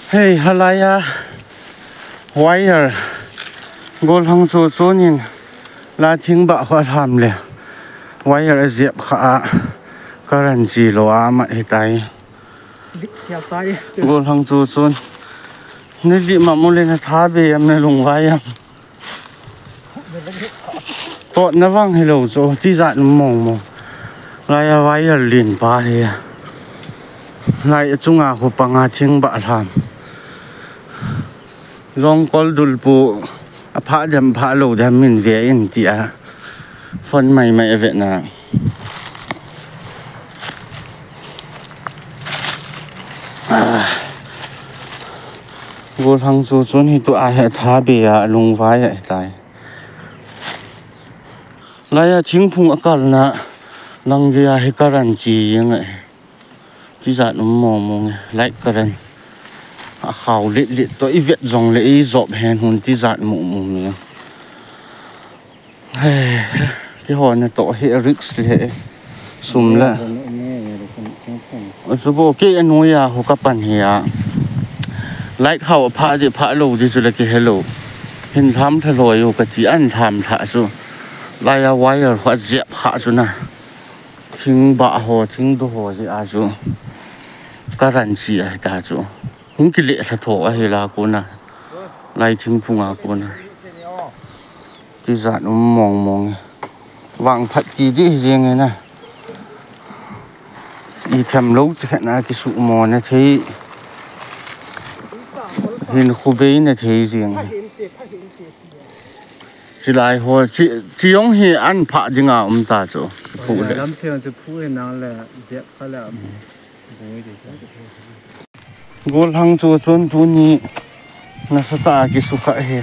hey halaya wire gol hang chu chunin la thing ba kha tham le wire zep kha current chi lo ama hetai gol hang chu chun ni di ma mu le na tha be am ne lung vai am to na wang hello cho ti za mong mong lai wire lin pa he lai chunga khu panga thing ba tham long kol dul pu a pha dem pha lo dem min ve in ti a phone mai mai ve na gol hang chu chun hi tu a he tha be a lung vai a tai lai a thing phung akal na lang ge a he karan chi yang ai chi za num mong mong lai karan a khau lit lit to i vet zong le i zop hen hun ti za mu mu mi he ki hon na to he risk le sum la chu bo ke anu ya ho ka pan he a lai khau pha di pha lo di chu le ke hello hin tham thloi yo ka chi an tham tha chu lai a wire kha zep kha chu na thing ba ho thing do ho ji a chu karan chi a ta chu hung ki le tha tho a he la ko na lai thing phunga ko na ti za no mong mong wang phat chi di jeng ai na i tham lo che na ki su mo na thei hin khu be na thei jeng chỉ lại hồi chỉ ông hi ăn phạ chứ ngà ta chỗ phụ đấy lắm theo chứ phụ thì nào là dẹp phải là gol hang chu chun tu ni na sa ta ki su kha he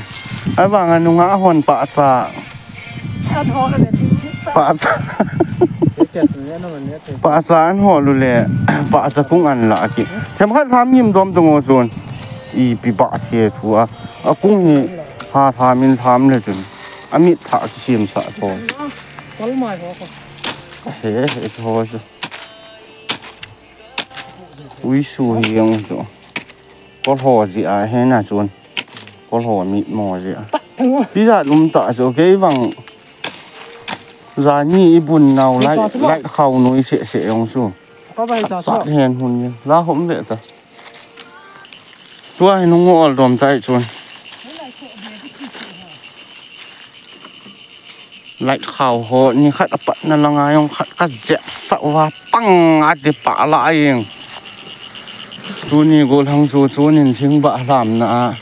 ai wang anu nga hon pa cha pa cha an ho lu le pa cha kung an la ki them khat tham yim dom dong chun i pi ba the thua a kung ni ha thamin tham le chun amit tha ki sim sa tho có mai có he tho chu ui su hiang chu có ho gì à he na chun có ho mít mò gì à tí ra lum ta chu cái vang za ni bun nào lại khâu nuôi sẽ ông chu sát hen hun la hom le ta tua nó ngol dom tai chun lại khảo hộ như khách bắt nó là ngay ông khách cắt dẹp sợ và băng át để bả lại chú ni gol hang chú nhìn thing bả làm na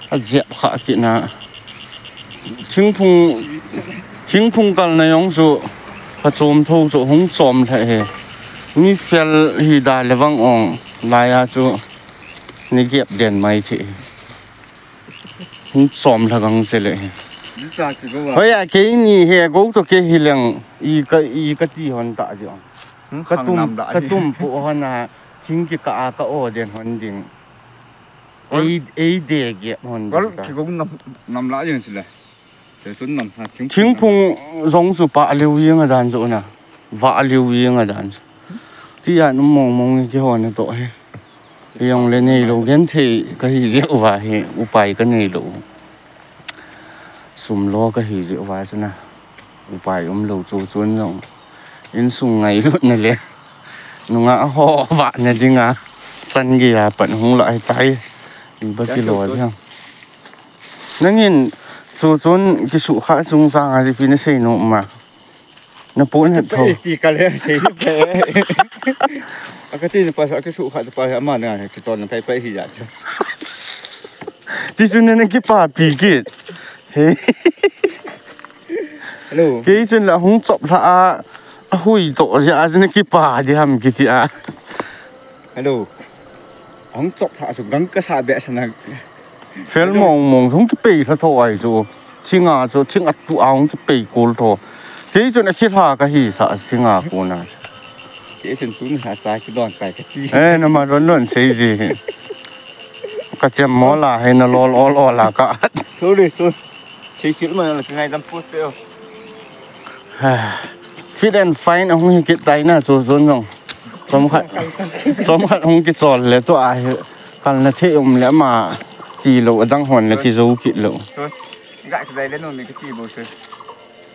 cắt dẹp khả kỹ na thing phung cái này ông chú phát chôm thâu chú không chôm thế mi phèn hi đài lệ vang ông lại à chú ni ghép đèn máy thế không chôm là găng sẽ lệ bây giờ cái này hè gấu tôi cái hilang cái gì hòn tạ chứ cái tôm bộ hòn à chính cái cả ô đèn hòn đỉnh ấy để ghép hòn có cái gấu nằm lá như thế này để tuấn nằm chính phung giống như bà liêu yên ở đàn chỗ nè vạ liêu yên ở đàn thì nó mong cái hòn này tội dùng lên này lâu đến thì cái rượu và hệ upai cái này lâu sum lo cái gì rượu vài thế nào, upai lâu trôi trốn rồi, in sum ngày luôn này liền, nó ngã ho vạn này đi ngã, chân gì là bận không lại tay, đi bắt cái lò thế không, nó nhìn trôi trốn cái sụ khá trung sang hay gì nó xây nọ mà, nó bốn hết thôi. Chỉ cái này xây thế, cái gì nó phải cái sụ khá phải mà này cái toàn là phải gì vậy? Chỉ cho nên cái bà bị cái cái chân là không chọc ra hui tổ ra cho nên cái bà đi làm cái gì à hello không chọc hạ xuống gắn cái xa bẹ sang phèn mong không cái bể thôi thôi rồi thiên à rồi thiên ắt tụ áo cái bể cố thôi cái chân là khi thà cái gì sợ thiên à cố nè cái chân xuống hạ trái cái đòn cái gì ê nó mà run xây gì cái chém mỏ là hay nó lo là cả số đi số chỉ kiểu mà là cái ngày 5 phút thôi fit and fine không hiểu cái tay na rồi rồi không สมขัดคงกิจสอนเลยตัวไอ้ก กันละเที่ยวมแล้วมาจีโลตั้งหอนแล้วกิโซกิโล thôi gãi cái đấy lên rồi mình cái chỉ bồi chơi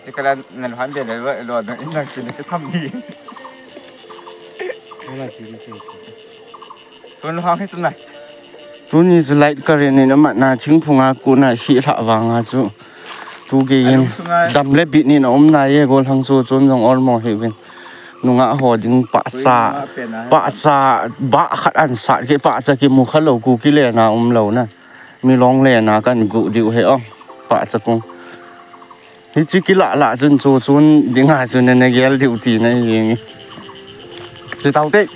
chỉ cái là lần hoán về đấy vậy rồi nó là chỉ cái thăm đi 我来洗洗洗。 thôi nó hoang hết tuần này ตัวนี้จะไล่กันเรียนนี่นะมันน่าทิ้งพงอากูน่าขี้ละวางอาจูตัวเกียงดำเล็บบิดนี่นะนายกูทั้งโซจนจงออลมอเฮเวนนุ่งอาหอดึงปะซาบะขัดอันสัตว์กี่ปะจะกี่มุขเหลากูกี่เลนะเหลานะมีร้องเลนะกันกูดิวเฮอ๋อปะจะกงฮิจิกิละจนโซจนดึงหาจนในเกลดิวตีนะอย่างงี้จะเท่าเด็ก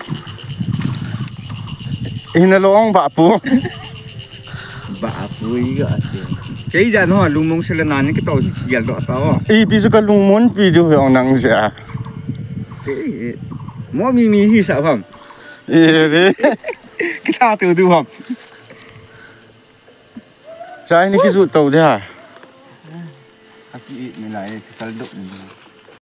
อินร้องบะปู bà vui gạ cái giờ nó lùng mông sẽ là nàn cái tàu giờ đọt tàu ý bây giờ cái lùng muốn bị điều hiểu năng gì à cái mỗi mi hi sợ không ý đấy cái tha từ từ không trái này cái rụt tàu thế à cái mình lại sẽ cắt đụng